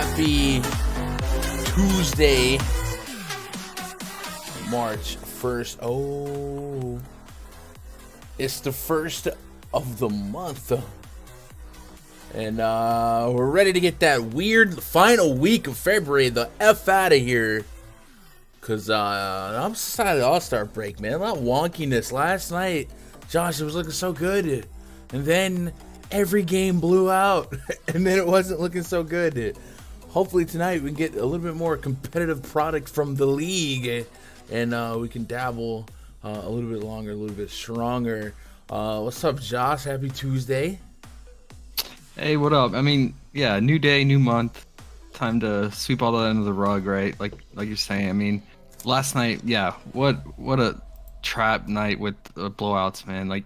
Happy Tuesday, March 1st. Oh, it's the first of the month. And we're ready to get that weird final week of February the F out of here. Because I'm excited All-Star break, man. A lot of wonkiness. Last night, Josh, it was looking so good. And then every game blew out. And then it wasn't looking so good. Hopefully tonight we can get a little bit more competitive product from the league. And we can dabble a little bit longer, a little bit stronger. What's up, Josh? Happy Tuesday. Hey, what up? I mean, yeah, new day, new month. Time to sweep all that under the rug, right? Like you're saying. I mean, last night, yeah, what a trap night with the blowouts, man. Like,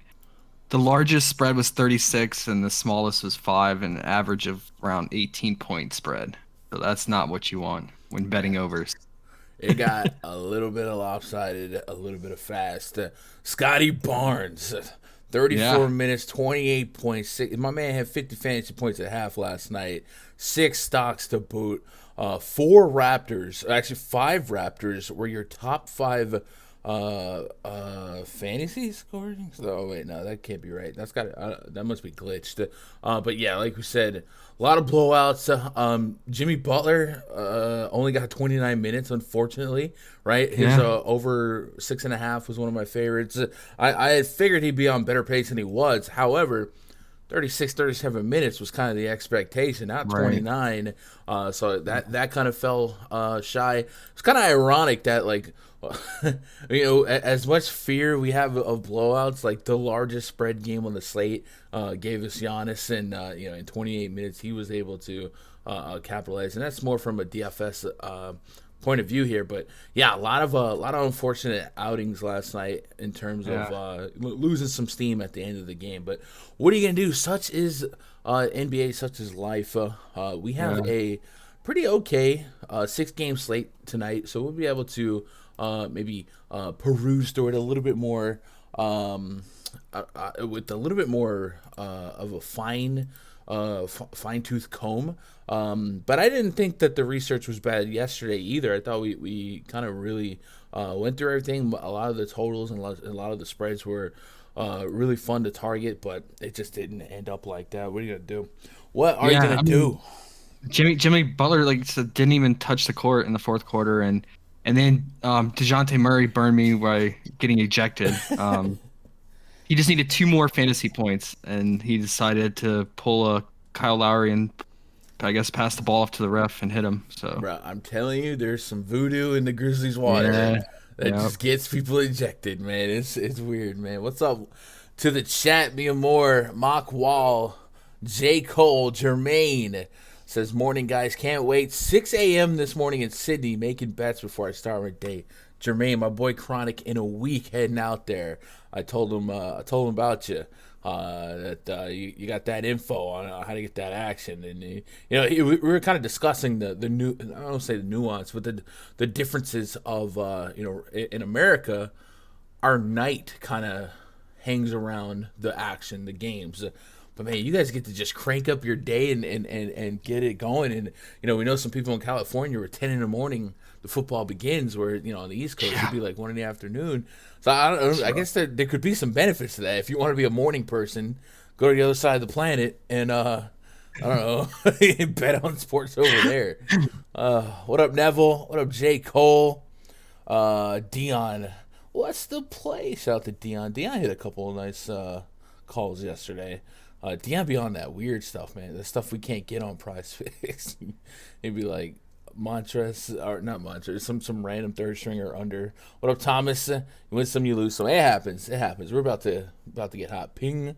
the largest spread was 36 and the smallest was 5, and an average of around 18-point spread. So that's not what you want when betting overs. It got a little bit of lopsided, a little bit of fast. Scotty Barnes, 34 minutes, 28 points. My man had 50 fantasy points at half last night. 6 stocks to boot. 4 Raptors, actually 5 Raptors were your top 5 fantasy scoring. So wait, no, that can't be right. That must be glitched. But yeah, like we said, a lot of blowouts. Jimmy Butler only got 29 minutes, unfortunately. Right, his over 6.5 was one of my favorites. I had figured he'd be on better pace than he was. However, 36, 37 minutes was kind of the expectation, not 29. So that kind of fell shy. It's kind of ironic that, like, you know, as much fear we have of blowouts, like the largest spread game on the slate gave us Giannis, and you know, in 28 minutes he was able to capitalize, and that's more from a DFS point of view here. But yeah, a lot of unfortunate outings last night in terms of losing some steam at the end of the game. But what are you gonna do? Such is NBA, such is life. We have a pretty okay 6-game slate tonight, so we'll be able to maybe peruse through it a little bit more with a little bit more of a fine-tooth comb. But I didn't think that the research was bad yesterday either. I thought we kind of really went through everything. A lot of the totals and a lot of the spreads were really fun to target, but it just didn't end up like that. What are you going to do? What are you going to do? Jimmy Butler, like said, didn't even touch the court in the fourth quarter, and then DeJounte Murray burned me by getting ejected. He just needed 2 more fantasy points, and he decided to pull a Kyle Lowry and, I guess, pass the ball off to the ref and hit him. So, bro, I'm telling you, there's some voodoo in the Grizzlies' water that just gets people ejected, man. It's weird, man. What's up to the chat? Mia Moore, Mock Wall, J. Cole, Jermaine says, morning, guys. Can't wait. 6 a.m. this morning in Sydney, making bets before I start my day. Jermaine, my boy Chronic, in a week heading out there. I told him about you. That you got that info on how to get that action, and you know, we were kind of discussing the new, I don't say the nuance, but the differences of you know, in America, our night kind of hangs around the action, the games. But man, you guys get to just crank up your day and get it going. And you know, we know some people in California where 10 in the morning the football begins, where, you know, on the East Coast it'd be like 1 in the afternoon. So I guess there could be some benefits to that. If you want to be a morning person, go to the other side of the planet and I don't know, bet on sports over there. What up, Neville? What up, J. Cole? Dion, what's the play? Shout out to Dion. Dion hit a couple of nice calls yesterday. Dion be on that weird stuff, man. The stuff we can't get on PrizePicks. He'd be like mantras, or not mantras, some random third stringer under. What up, Thomas? You win some, you lose some. It happens. We're about to get hot. Ping.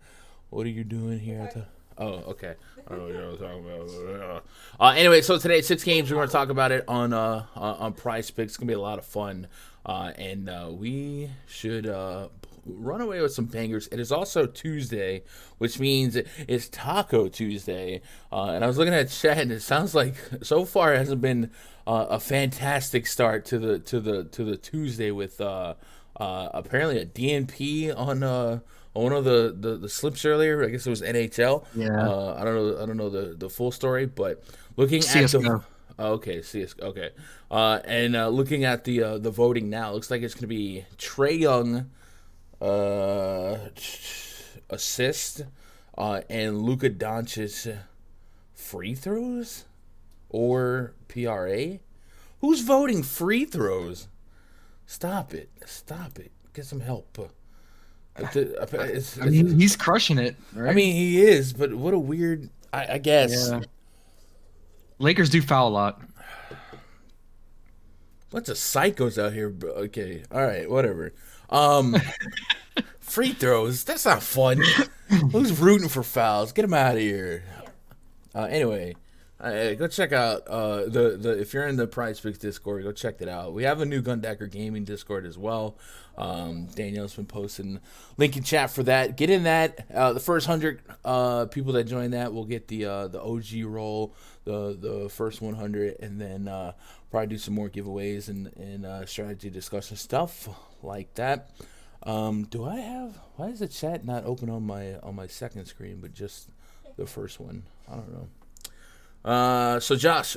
What are you doing here? Oh, okay. I don't know what you're talking about. Anyway, so today 6 games. We're going to talk about it on PrizePicks. It's going to be a lot of fun, and we should run away with some bangers. It is also Tuesday, which means it's Taco Tuesday. And I was looking at chat, and it sounds like so far it hasn't been a fantastic start to the Tuesday with apparently a DNP one of the slips earlier. I guess it was NHL. Yeah. I don't know the full story, but looking at the CS:GO. okay, okay, and looking at the voting now, it looks like it's going to be Trae Young, uh, assist, and Luka Doncic free throws or PRA. Who's voting free throws? Stop it! Stop it! Get some help. I mean, he's crushing it, right? I mean, he is, but what a weird. I guess. Yeah. Lakers do foul a lot. Bunch of psychos out here. Bro. Okay, all right, whatever. Free throws. That's not fun. Who's rooting for fouls? Get him out of here. Anyway, go check out the if you're in the PrizePicks Discord, go check it out. We have a new Gundacker Gaming Discord as well. Danielle's been posting link in chat for that. Get in that. The first 100 people that join that will get the OG roll, the first 100, and then probably do some more giveaways and strategy discussion stuff like that. Why is the chat not open on my second screen but just the first one? I don't know. So Josh,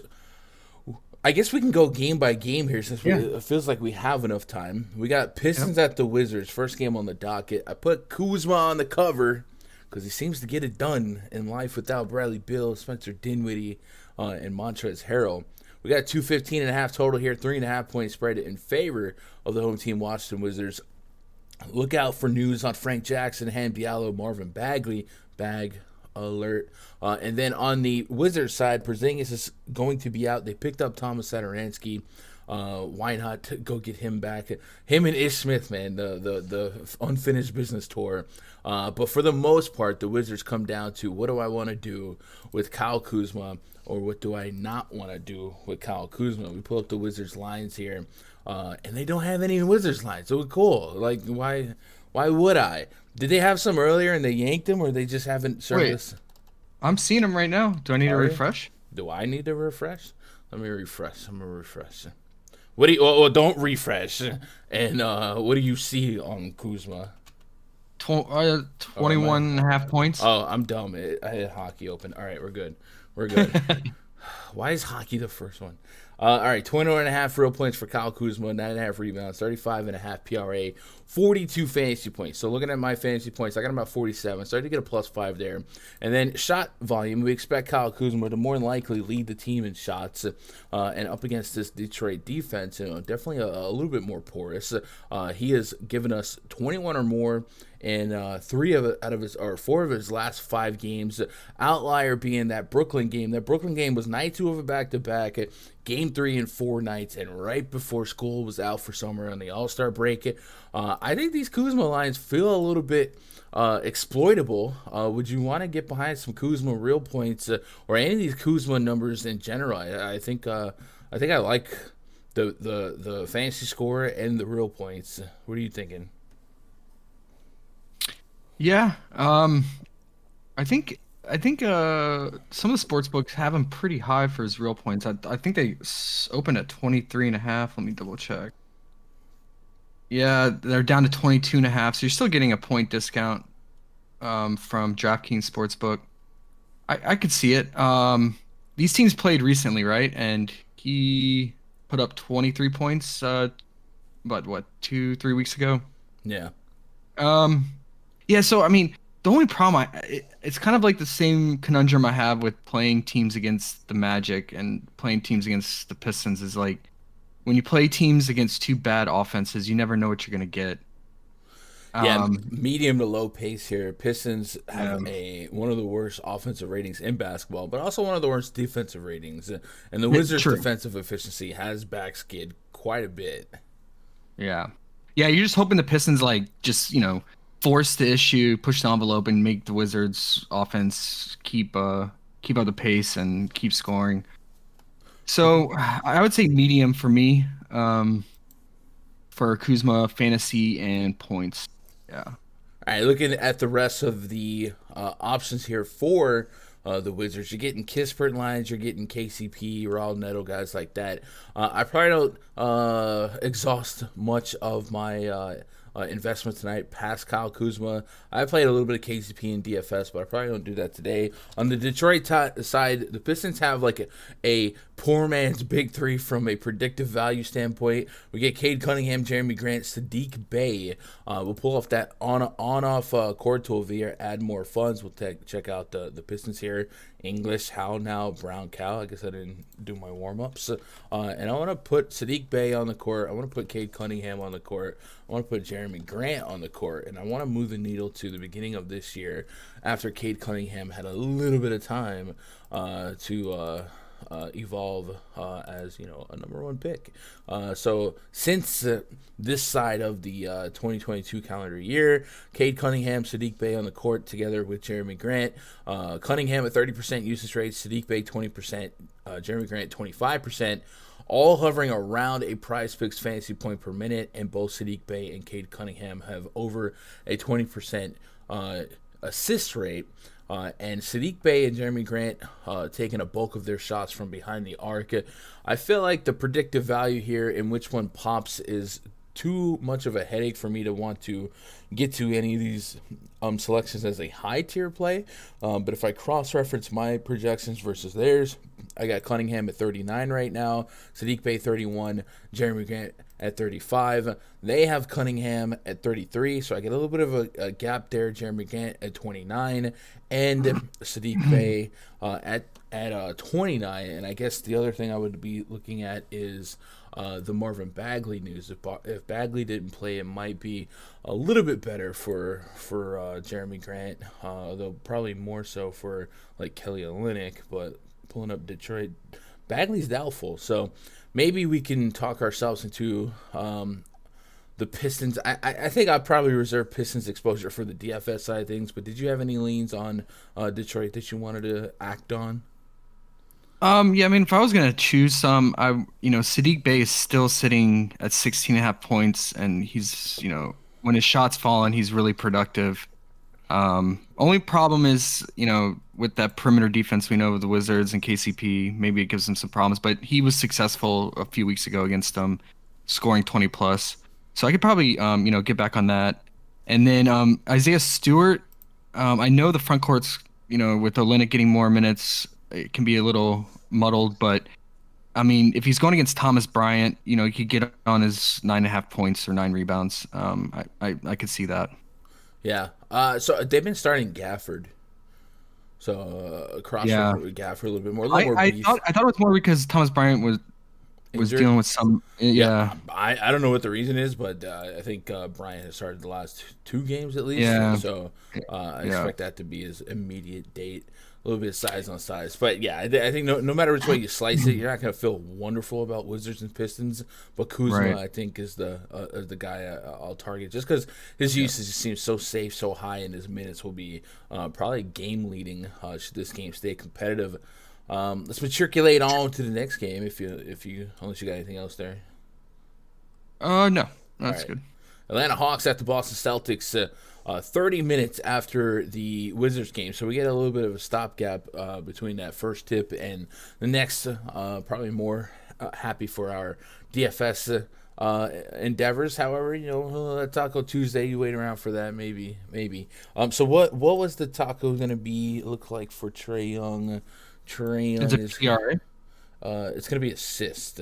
I guess we can go game by game here since it feels like we have enough time. We got Pistons at the Wizards, first game on the docket. I put Kuzma on the cover because he seems to get it done in life without Bradley Beal, Spencer Dinwiddie, and Montrezl Harrell. We got 215.5 total here, 3.5 point spread in favor of the home team Washington Wizards. Look out for news on Frank Jackson, Han Diallo, Marvin Bagley. Bag alert. And then on the Wizards side, Porzingis is going to be out. They picked up Thomas Satoransky. Why not go get him back? Him and Ish Smith, man, the unfinished business tour. But for the most part, the Wizards come down to what do I want to do with Kyle Kuzma or what do I not want to do with Kyle Kuzma? We pull up the Wizards lines here, and they don't have any Wizards lines. So cool. Like, why would I? Did they have some earlier and they yanked them, or they just haven't surfaced? Wait, I'm seeing them right now. Do I need to refresh? Do I need to refresh? Let me refresh. I'm going to refresh. What do you? Well, don't refresh. And what do you see on Kuzma? 21.5 points. Oh, I'm dumb. I had hockey open. All right, we're good. We're good. Why is hockey the first one? All right, 21.5 real points for Kyle Kuzma, 9.5 rebounds, 35.5 PRA, 42 fantasy points. So looking at my fantasy points, I got him about 47. Started to get a +5 there. And then shot volume, we expect Kyle Kuzma to more than likely lead the team in shots. And up against this Detroit defense, definitely a little bit more porous. He has given us 21 or more in 4 of his last 5 games. Outlier being that Brooklyn game. That Brooklyn game was night 2 of a back-to-back. Game 3 in 4 nights, and right before school was out for summer on the All-Star break. I think these Kuzma lines feel a little bit exploitable. Would you want to get behind some Kuzma real points or any of these Kuzma numbers in general? I think I like the fantasy score and the real points. What are you thinking? Yeah, I think some of the sports books have him pretty high for his real points. I think they opened at 23.5. Let me double check. Yeah, they're down to 22.5. So you're still getting a point discount from DraftKings Sportsbook. I could see it. These teams played recently, right? And he put up 23 points. But what, 2-3 weeks ago? Yeah. Yeah. So I mean, the only problem it's kind of like the same conundrum I have with playing teams against the Magic and playing teams against the Pistons is like when you play teams against 2 bad offenses, you never know what you're gonna get. Yeah, medium to low pace here. Pistons have one of the worst offensive ratings in basketball, but also one of the worst defensive ratings. And the Wizards' defensive efficiency has backskid quite a bit. Yeah. Yeah, you're just hoping the Pistons force the issue, push the envelope, and make the Wizards' offense keep up the pace and keep scoring. So I would say medium for me for Kuzma, fantasy, and points. Yeah. All right, looking at the rest of the options here for the Wizards, you're getting Kispert lines, you're getting KCP, Raul Neto, guys like that. I probably don't exhaust much of my investment tonight past Kyle Kuzma. I played a little bit of KCP and DFS, but I probably don't do that today. On the Detroit side, the Pistons have like a poor man's big three from a predictive value standpoint. We get Cade Cunningham, Jeremy Grant, Sadiq Bey. We'll pull off that on-off chord tool via add more funds. We'll check out the Pistons here. English, how now, brown cow. I guess I didn't do my warm-ups. And I want to put Sadiq Bey on the court. I want to put Cade Cunningham on the court. I want to put Jeremy Grant on the court. And I want to move the needle to the beginning of this year after Cade Cunningham had a little bit of time to evolve as a number one pick. So since this side of the 2022 calendar year, Cade Cunningham, Sadiq Bey on the court together with Jeremy Grant. Cunningham at 30% usage rate, Sadiq Bey 20%, Jeremy Grant 25%. All hovering around a PrizePicks fantasy point per minute, and both Sadiq Bey and Cade Cunningham have over a 20% assist rate. And Sadiq Bey and Jeremy Grant taking a bulk of their shots from behind the arc. I feel like the predictive value here in which one pops is too much of a headache for me to want to get to any of these selections as a high tier play. But if I cross-reference my projections versus theirs, I got Cunningham at 39 right now, Sadiq Bey 31, Jeremy Grant at 35. They have Cunningham at 33, so I get a little bit of a gap there. Jeremy Grant at 29, and Sadiq Bey at 29. And I guess the other thing I would be looking at is the Marvin Bagley news. If Bagley didn't play, it might be a little bit better for Jeremy Grant, though probably more so for like Kelly Olynyk. But pulling up Detroit, Bagley's doubtful, so maybe we can talk ourselves into the Pistons. I think I'd probably reserve Pistons exposure for the DFS side of things, but did you have any leans on Detroit that you wanted to act on? Yeah, I mean, if I was gonna choose some, Sadiq Bey is still sitting at 16.5 points, and he's, when his shots falling, he's really productive. Only problem is, with that perimeter defense we know of the Wizards and KCP, maybe it gives them some problems, but he was successful a few weeks ago against them, scoring 20 plus. So I could probably, get back on that. And then Isaiah Stewart, I know the front court's, with Olynyk getting more minutes, it can be a little muddled, but I mean, if he's going against Thomas Bryant, he could get on his 9.5 points or 9 rebounds. I could see that. Yeah. So they've been starting Gafford. So cross with Gafford a little bit more. I thought it was more because Thomas Bryant was dealing with some. Yeah. I don't know what the reason is, but I think Bryant has started the last two games at least. Yeah. So I expect that to be his immediate date. A little bit of size on size. But yeah, I think no matter which way you slice it, you're not going to feel wonderful about Wizards and Pistons. But Kuzma, I think, is the guy I'll target just because his usage seems so safe, so high, and his minutes will be probably game leading should this game stay competitive. Let's matriculate on to the next game unless you got anything else there. No, that's good. Atlanta Hawks at the Boston Celtics. 30 minutes after the Wizards game, so we get a little bit of a stopgap between that first tip and the next. Probably more happy for our DFS endeavors. However, Taco Tuesday, you wait around for that, maybe. So what was the taco going to look like for Trae Young? It's a PRA. It's going to be assist.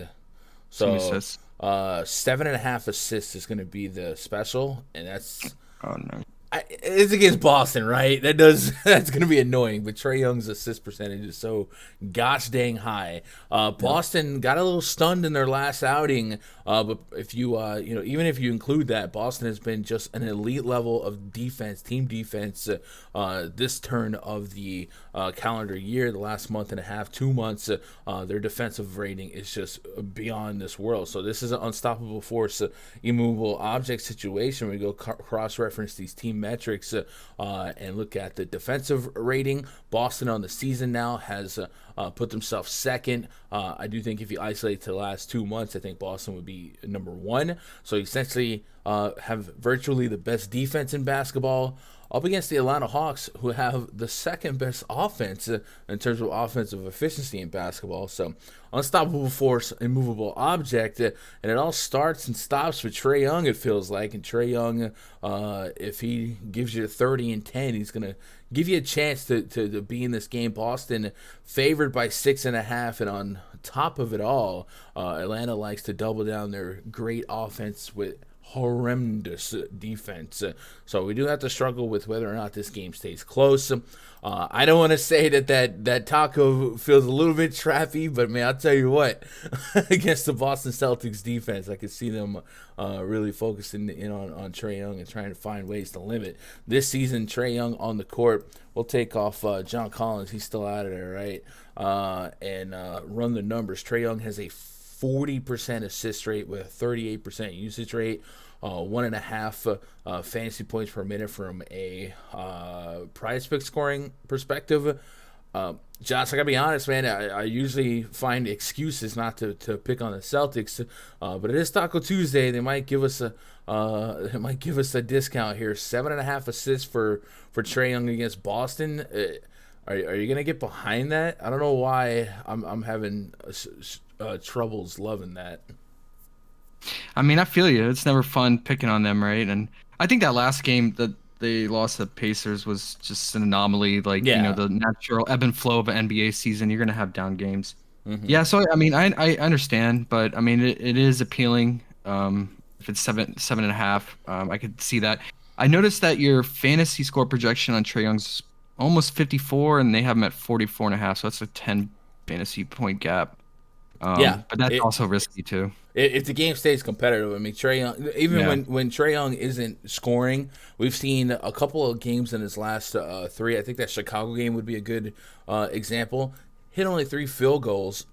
So 7.5 assists is going to be the special, and that's. Oh no! It's against Boston, right? That's going to be annoying. But Trae Young's assist percentage is so gosh dang high. Boston got a little stunned in their last outing, but if you even if you include that, Boston has been just an elite level of defense, team defense. This turn of the calendar year, the last month and a half, 2 months, their defensive rating is just beyond this world. So this is an unstoppable force, immovable object situation. We go cross-reference these team metrics and look at the defensive rating. Boston on the season now has put themselves second. I do think if you isolate to the last 2 months, I think Boston would be number one. So essentially, have virtually the best defense in basketball, up against the Atlanta Hawks, who have the second best offense in terms of offensive efficiency in basketball. So, unstoppable force, immovable object, and it all starts and stops with Trae Young, it feels like. And Trae Young, if he gives you 30 and 10, he's going to give you a chance to be in this game. Boston favored by 6.5, and on top of it all, Atlanta likes to double down their great offense with horrendous defense. So we do have to struggle with whether or not this game stays close. I don't want to say that Taco feels a little bit trappy, but man, I'll tell you what, against the Boston Celtics defense, I could see them really focusing in on Trae Young and trying to find ways to limit. This season, Trae Young on the court, we'll take off John Collins, he's still out of there, right? And run the numbers. Trae Young has a 40% assist rate with a 38% usage rate, 1.5 fantasy points per minute from a PrizePicks scoring perspective. Josh, I gotta be honest, man. I usually find excuses not to pick on the Celtics, but it is Taco Tuesday. They might give us a discount here. 7.5 assists for Trae Young against Boston. Are you gonna get behind that? I don't know why I'm having troubles loving that. I mean, I feel you. It's never fun picking on them, right? And I think that last game that they lost to the Pacers was just an anomaly. Like, you know, the natural ebb and flow of an NBA season. You're gonna have down games. Mm-hmm. Yeah. So I mean, I understand, but I mean, it is appealing. If it's 7.5, I could see that. I noticed that your fantasy score projection on Trae Young's almost 54, and they have him at 44.5. So that's a 10 fantasy point gap. But that's also risky too. If the game stays competitive, I mean, Trae Young, even when Trae Young isn't scoring, we've seen a couple of games in his last 3. I think that Chicago game would be a good example. Hit only 3 field goals,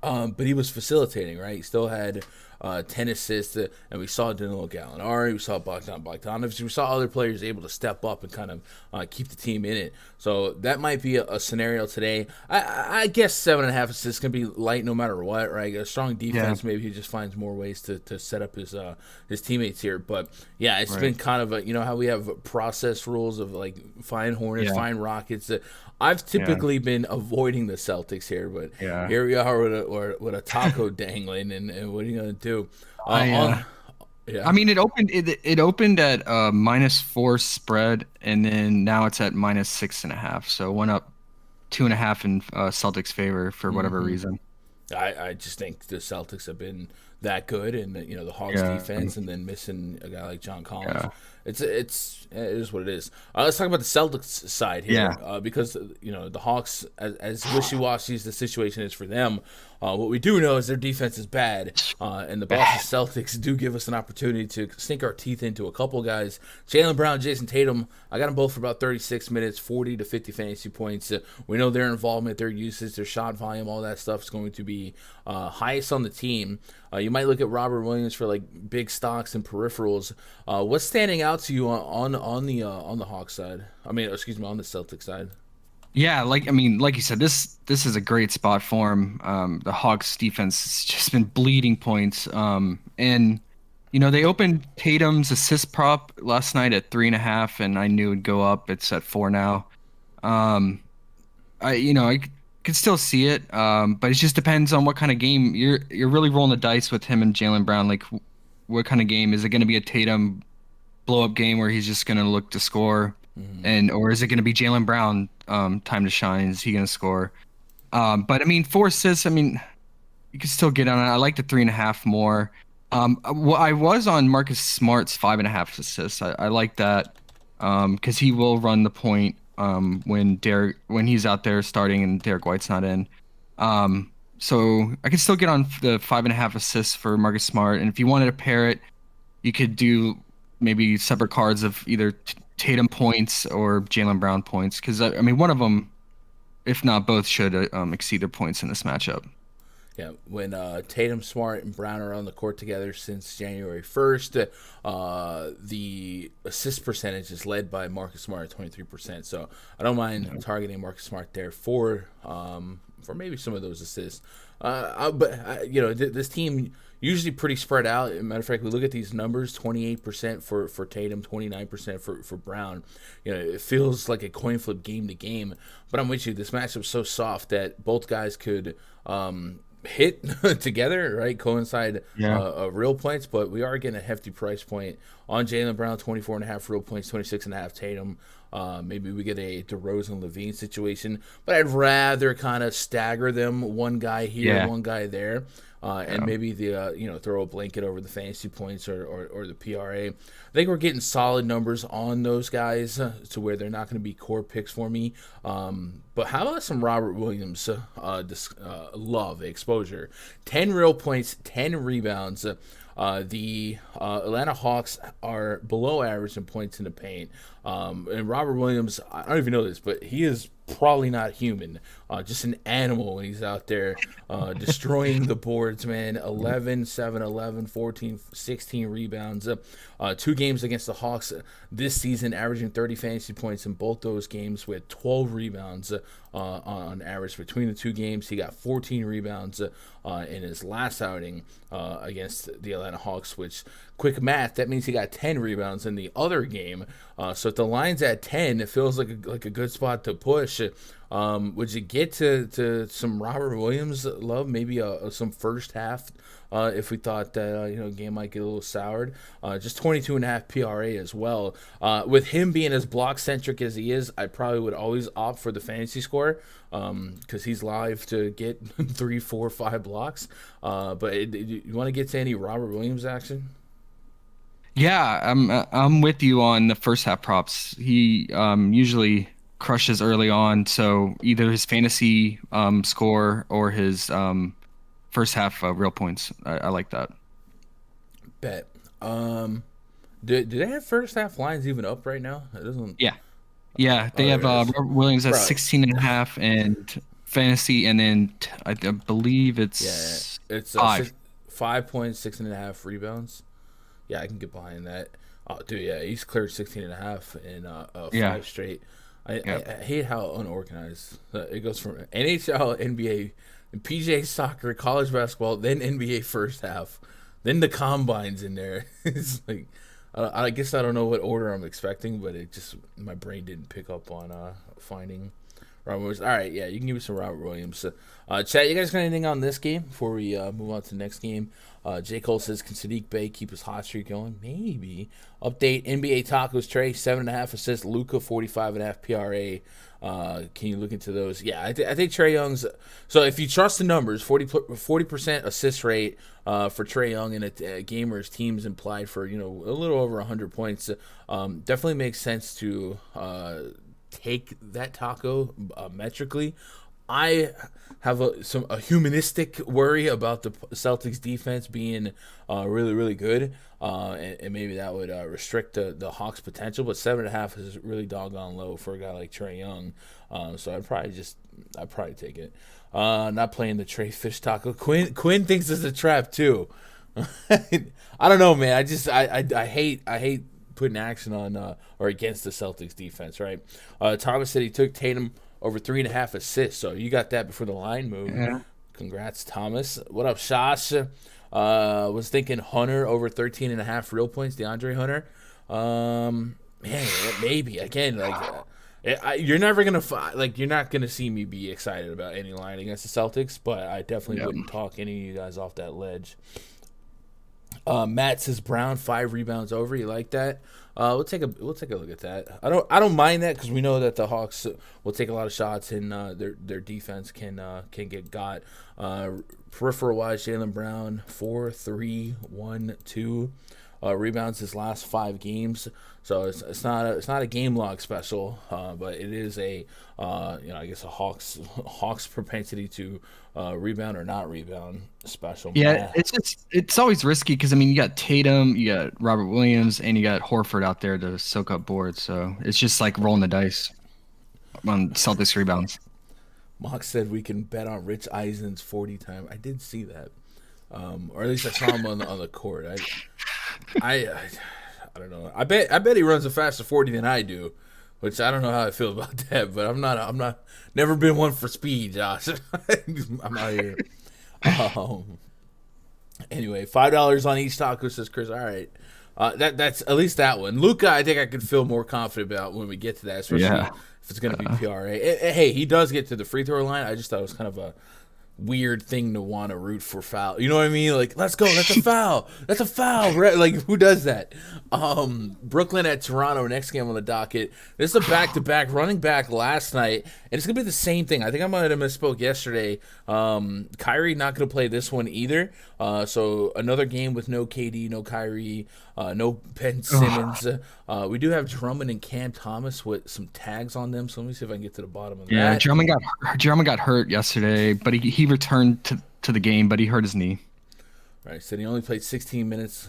but he was facilitating, right? He still had 10 assists, and we saw Danilo Gallinari, we saw Bogdanovic, we saw other players able to step up and kind of keep the team in it. So that might be a scenario today. I guess 7.5 assists can be light no matter what, right? A strong defense, maybe he just finds more ways to set up his teammates here. But yeah, it's been kind of a, you know how we have process rules of like find Hornets, find Rockets. I've typically been avoiding the Celtics here, but here we are with a taco dangling, and what are you gonna do? I mean, it opened at -4 spread, and then now it's at -6.5. So it went up 2.5 in Celtics' favor for whatever reason. I just think the Celtics have been that good, and the Hawks defense, and then missing a guy like John Collins. It is what it is. Let's talk about the Celtics side here, because the Hawks, as wishy-washy as the situation is for them, what we do know is their defense is bad, and the Boston Celtics do give us an opportunity to sink our teeth into a couple guys. Jaylen Brown, Jason Tatum, I got them both for about 36 minutes, 40 to 50 fantasy points. We know their involvement, their usage, their shot volume, all that stuff is going to be highest on the team. You might look at Robert Williams for like big stocks and peripherals. What's standing out to you on the Hawks side? On the Celtics side. Yeah, like you said, this is a great spot for him. The Hawks defense has just been bleeding points. And they opened Tatum's assist prop last night at 3.5, and I knew it'd go up. It's at 4 now. I could still see it, but it just depends on what kind of game you're really rolling the dice with him and Jaylen Brown. Like, what kind of game is it going to be? A Tatum blow up game where he's just going to look to score, or is it going to be Jaylen Brown time to shine? Is he going to score? But I mean, 4 assists. I mean, you can still get on it. I like the 3.5 more. I was on Marcus Smart's 5.5 assists. I like that because he will run the point when he's out there starting and Derek White's not in. So I could still get on the 5.5 assists for Marcus Smart. And if you wanted to pair it, you could do maybe separate cards of either Tatum points or Jaylen Brown points. Because, I mean, one of them, if not both, should exceed their points in this matchup. Yeah, when Tatum, Smart, and Brown are on the court together since January 1st, the assist percentage is led by Marcus Smart at 23%. So I don't mind targeting Marcus Smart there for maybe some of those assists. This team usually pretty spread out. As a matter of fact, we look at these numbers: 28% for Tatum, 29% for Brown. It feels like a coin flip game to game. But I'm with you. This matchup's so soft that both guys could hit together, right? Coincide real points, but we are getting a hefty price point on Jaylen Brown, 24.5 real points, 26.5 Tatum. Maybe we get a DeRozan-Levine situation, but I'd rather kind of stagger them, one guy here, one guy there, and maybe throw a blanket over the fantasy points or the PRA. I think we're getting solid numbers on those guys to where they're not going to be core picks for me. But how about some Robert Williams love exposure? 10 real points, 10 rebounds. The Atlanta Hawks are below average in points in the paint. And Robert Williams, I don't even know this, but he is probably not human. Just an animal when he's out there destroying the boards, man. 11, 7, 11, 14, 16 rebounds. 2 games against the Hawks this season, averaging 30 fantasy points in both those games with 12 rebounds on average between the 2 games. He got 14 rebounds in his last outing against the Atlanta Hawks, which, quick math, that means he got 10 rebounds in the other game. So if the line's at 10, it feels like a good spot to push. Would you get to some Robert Williams love, maybe some first half if we thought that game might get a little soured? Just 22.5 PRA as well. With him being as block centric as he is, I probably would always opt for the fantasy score because he's live to get 3, 4, 5 blocks. But you want to get to any Robert Williams action? Yeah, I'm with you on the first half props. He usually crushes early on, so either his fantasy score or his first half real points. I like that. Bet. Do they have first half lines even up right now? It doesn't. Yeah. They have Robert Williams at 16.5 and fantasy, and then I believe it's 5. 5 points, 6.5 rebounds. Yeah, I can get behind that. Oh, dude, yeah, he's cleared 16.5 in 5 straight. I hate how unorganized it goes from NHL, NBA, PJ soccer, college basketball, then NBA first half, then the combines in there. It's like I guess I don't know what order I'm expecting, but it just my brain didn't pick up on finding Robert Williams. All right, yeah, you can give me some Robert Williams. Chat, you guys got anything on this game before we move on to the next game? J. Cole says, can Sadiq Bey keep his hot streak going? Maybe. Update, NBA Tacos Trey, 7.5 assists. Luka, 45.5 PRA. Can you look into those? Yeah, I think Trae Young's... So if you trust the numbers, 40% assist rate for Trae Young in a game where his team's implied for, a little over 100 points. Definitely makes sense to take that taco metrically. I have a humanistic worry about the Celtics defense being really, really good, and maybe that would restrict the Hawks' potential. But 7.5 is really doggone low for a guy like Trae Young, so I'd probably take it. Not playing the Trey Fish taco. Quinn thinks it's a trap too. I don't know, man. I hate putting action on or against the Celtics defense, right? Thomas said he took Tatum over 3.5 assists, so you got that before the line moved. Yeah. Congrats, Thomas. What up, Shosh? Was thinking Hunter over 13.5 real points, DeAndre Hunter. Man, maybe again, you're never gonna you're not gonna see me be excited about any line against the Celtics, but I definitely wouldn't talk any of you guys off that ledge. Matt says Brown 5 rebounds over. You like that? We'll take a look at that. I don't mind that because we know that the Hawks will take a lot of shots and their defense can get got. Peripheral wise, Jaylen Brown 4, 3, 1, 2 rebounds his last 5 games. So it's not a game log special, but it is I guess a Hawks propensity to rebound or not rebound special. Yeah, it's always risky because you got Tatum, you got Robert Williams, and you got Horford out there to soak up boards. So it's just like rolling the dice on Celtics rebounds. Mock said we can bet on Rich Eisen's 40 time. I did see that, or at least I saw him on the court. I don't know. I bet he runs a faster 40 than I do. which I don't know how I feel about that. But never been one for speed, Josh. I'm out here. Um, anyway, $5 on each taco, says Chris. All right. That's at least that one. Luka, I think I could feel more confident about when we get to that, especially if it's going to be PRA. Hey, he does get to the free throw line. I just thought it was kind of a weird thing to want to root for foul. You know what I mean? Like, let's go. That's a foul. That's a foul. Right? Like, who does that? Brooklyn at Toronto, next game on the docket. This is a back-to-back running back last night, and it's going to be the same thing. I think I might have misspoke yesterday. Kyrie not going to play this one either. So another game with no KD, no Kyrie, no Ben Simmons. We do have Drummond and Cam Thomas with some tags on them. So let me see if I can get to the bottom of that. Yeah, Drummond got hurt yesterday, but he returned to the game, but he hurt his knee. Right, so he only played 16 minutes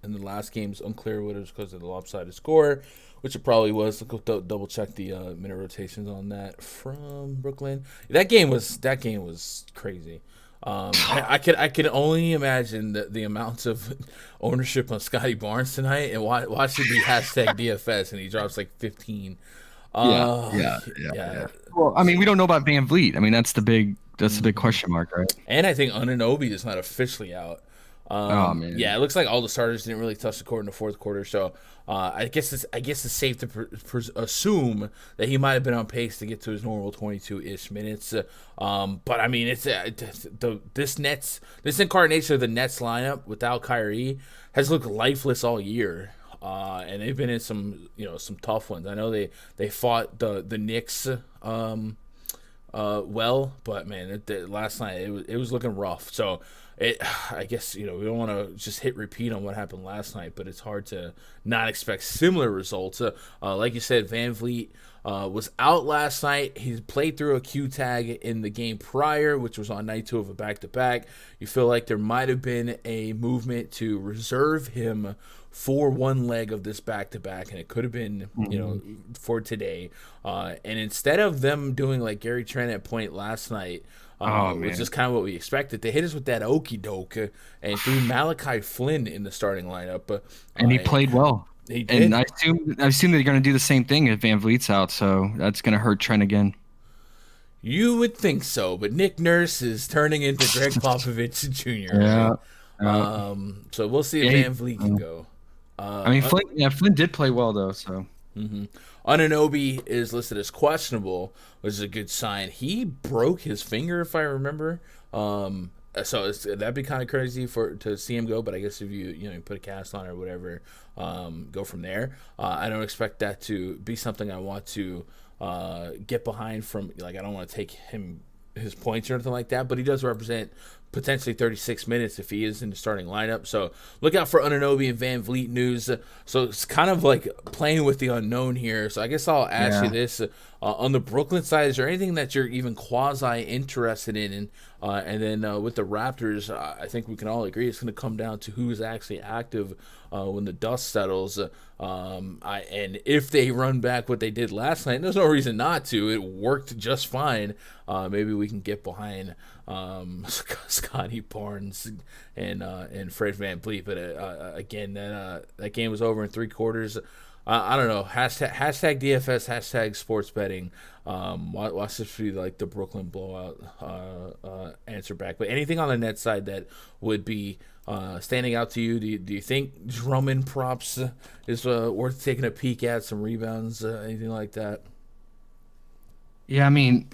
in the last game. It's unclear whether it was because of the lopsided score, which it probably was. Let's go double check the minute rotations on that from Brooklyn. That game was crazy. I could only imagine the amounts of ownership on Scotty Barnes tonight, and watch it be hashtag DFS, and he drops like 15. Yeah. Well, I mean, we don't know about Van Vliet. I mean, that's the big question mark, right? And I think Anunoby is not officially out. Oh man. Yeah, it looks like all the starters didn't really touch the court in the fourth quarter, so I guess it's safe to assume that he might have been on pace to get to his normal 22-ish minutes. But I mean, it's this incarnation of the Nets lineup without Kyrie has looked lifeless all year. And they've been in some tough ones. I know they fought the Knicks well, but man, last night it was looking rough. So I guess we don't want to just hit repeat on what happened last night, but it's hard to not expect similar results. Like you said, Van Vliet was out last night. He played through a Q tag in the game prior, which was on night 2 of a back-to-back. You feel like there might have been a movement to reserve him for one leg of this back-to-back, and it could have been, for today. And instead of them doing like Gary Trent at point last night, which is kind of what we expected, they hit us with that okie doke and threw Malachi Flynn in the starting lineup. And he played well. He did. And I assume they're going to do the same thing if Van Vliet's out, so that's going to hurt Trent again. You would think so, but Nick Nurse is turning into Greg Popovich Jr. Yeah. So we'll see if Van Vliet can go. Flynn did play well though. So Anunoby is listed as questionable, which is a good sign. He broke his finger, if I remember. So that'd be kind of crazy to see him go. But I guess if you put a cast on or whatever, go from there. I don't expect that to be something I want to get behind from. Like, I don't want to take his points or anything like that. But he does represent potentially 36 minutes if he is in the starting lineup. So look out for Anunoby and Van Vliet news. So it's kind of like playing with the unknown here. So I guess I'll ask you this. On the Brooklyn side, is there anything that you're even quasi-interested in? And then with the Raptors, I think we can all agree it's going to come down to who's actually active when the dust settles. And if they run back what they did last night, there's no reason not to. It worked just fine. Maybe we can get behind Scotty Barnes and Fred Van Vliet. But again, that game was over in 3 quarters. I don't know. Hashtag DFS, hashtag sports betting. Watch this be like the Brooklyn blowout answer back. But anything on the net side that would be standing out to you? Do you think Drummond props is worth taking a peek at? Some rebounds, anything like that? Yeah, I mean,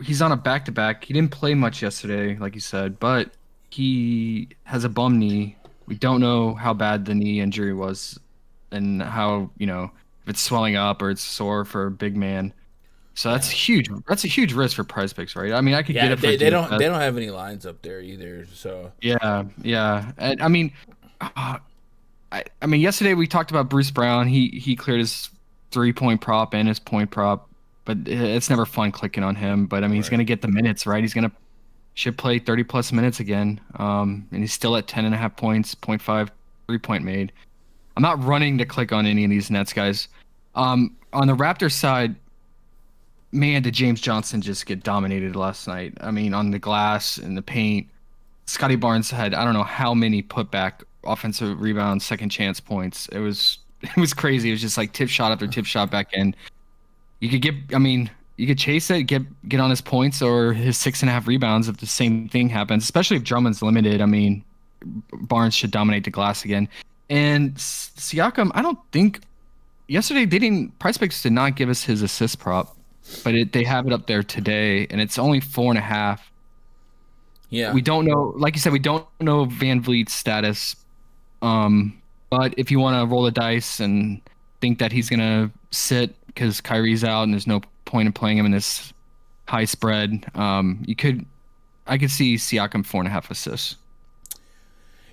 he's on a back-to-back. He didn't play much yesterday, like you said, but he has a bum knee. We don't know how bad the knee injury was and how, if it's swelling up or it's sore for a big man. So that's huge. That's a huge risk for PrizePicks, right? I mean, I could get it for they don't have any lines up there either. So yeah. And I mean, yesterday we talked about Bruce Brown. He cleared his 3-point prop and his point prop, but it's never fun clicking on him. But I mean, he's gonna get the minutes, right? Should play 30+ minutes again. And he's still at 10.5 points, 0.5 3-point made. I'm not running to click on any of these Nets guys. On the Raptors side, man, did James Johnson just get dominated last night. I mean, on the glass, in the paint. Scotty Barnes had, I don't know how many putback offensive rebounds, second chance points. It was it was crazy. It was just like tip shot after tip shot back in. You could you could chase it, get on his points or his 6.5 rebounds if the same thing happens, especially if Drummond's limited. I mean, Barnes should dominate the glass again. And Siakam, I don't think yesterday PrizePicks did not give us his assist prop, but they have it up there today, and it's only 4.5. Yeah. We don't know, like you said, we don't know Van Vliet's status. But if you want to roll the dice and think that he's gonna sit because Kyrie's out and there's no point in playing him in this high spread, I could see Siakam 4.5 assists.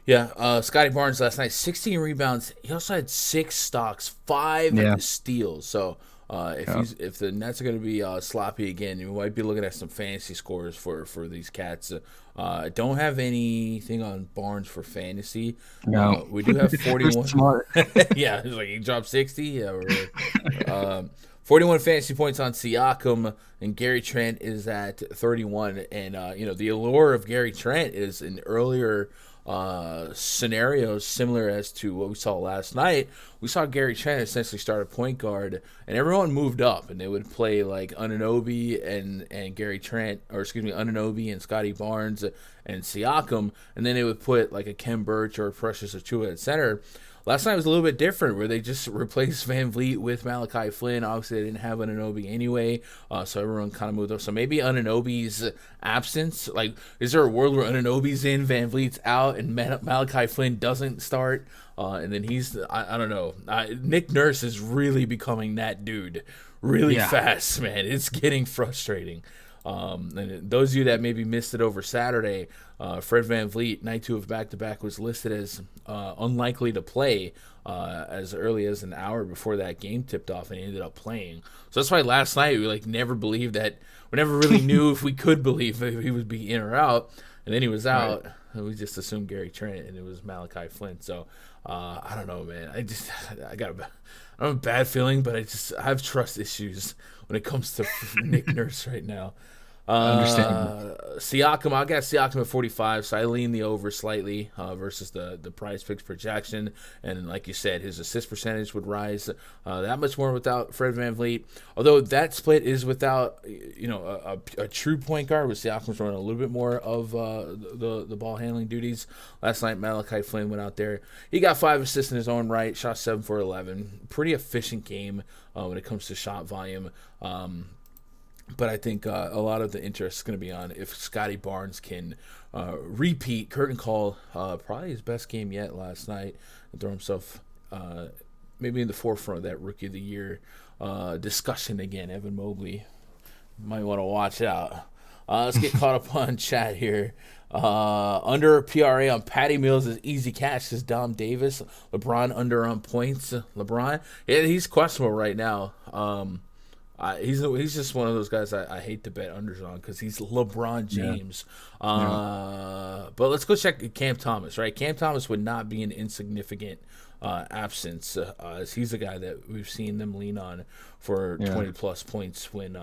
Yeah, Scotty Barnes last night, 16 rebounds. He also had 6 stocks, 5 steals. So if the Nets are going to be sloppy again, you might be looking at some fantasy scores for these cats. Don't have anything on Barnes for fantasy. No, we do have 41. Smart. Yeah, like he dropped 60. Yeah, 41 fantasy points on Siakam, and Gary Trent is at 31. And the allure of Gary Trent is in earlier scenarios similar as to what we saw last night. We saw Gary Trent essentially start a point guard, and everyone moved up, and they would play like Anunoby and Gary Trent, or excuse me, Anunoby and Scotty Barnes and Siakam, and then they would put like a Kem Birch or Precious Achiuwa at center. Last night was a little bit different, where they just replaced Van Vliet with Malachi Flynn. Obviously, they didn't have Anunoby anyway, so everyone kind of moved up. So maybe Anunoby's absence, like, is there a world where Anunoby's in, Van Vliet's out, and Malachi Flynn doesn't start, and then I don't know. Nick Nurse is really becoming that dude really fast, man. It's getting frustrating. And those of you that maybe missed it over Saturday, Fred VanVleet, night 2 of back-to-back, was listed as unlikely to play as early as an hour before that game tipped off, and he ended up playing. So that's why last night we never believed that. We never really knew if we could believe if he would be in or out, and then he was out. Right. And we just assumed Gary Trent, and it was Malachi Flynn. So I don't know, man. I have a bad feeling, but I have trust issues when it comes to Nick Nurse right now. Siakam, I got Siakam at 45, so I lean the over slightly versus the PrizePicks projection. And like you said, his assist percentage would rise that much more without Fred VanVleet. Although that split is without a true point guard, with Siakam's running a little bit more of the ball handling duties. Last night, Malachi Flynn went out there. He got 5 assists in his own right, shot 7 for 11. Pretty efficient game when it comes to shot volume. But I think a lot of the interest is going to be on if Scotty Barnes can repeat curtain call, probably his best game yet last night, and throw himself maybe in the forefront of that Rookie of the Year discussion again. Evan Mobley might want to watch out. Let's get caught up on chat here. Under PRA on Patty Mills is easy cash, says Dom Davis. LeBron under on points. LeBron, yeah, he's questionable right now. He's just one of those guys I hate to bet unders on because he's LeBron James. But let's go check Cam Thomas, right? Cam Thomas would not be an insignificant absence, as he's a guy that we've seen them lean on for 20-plus points when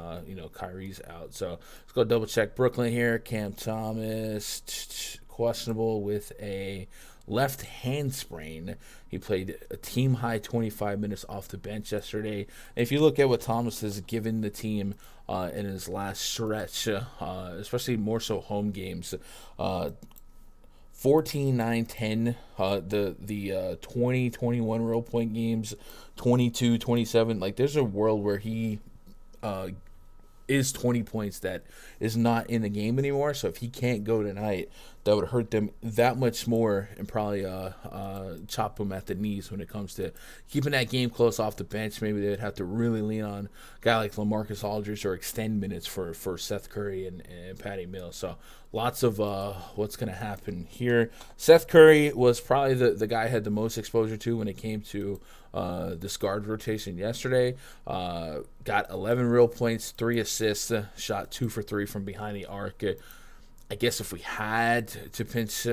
Kyrie's out. So let's go double check Brooklyn here. Cam Thomas, questionable with a left hand sprain. He played a team-high 25 minutes off the bench yesterday. And if you look at what Thomas has given the team in his last stretch, especially more so home games, 14, 9, 10, the 20, 21 real point games, 22, 27. Like, there's a world where he is 20 points that is not in the game anymore. So if he can't go tonight, that would hurt them that much more and probably chop them at the knees when it comes to keeping that game close off the bench. Maybe they would have to really lean on a guy like LaMarcus Aldridge or extend minutes for Seth Curry and Patty Mills. So lots of what's going to happen here. Seth Curry was probably the guy I had the most exposure to when it came to this guard rotation yesterday. Got 11 real points, 3 assists, shot 2 for 3 from behind the arc. I guess if we had to pinch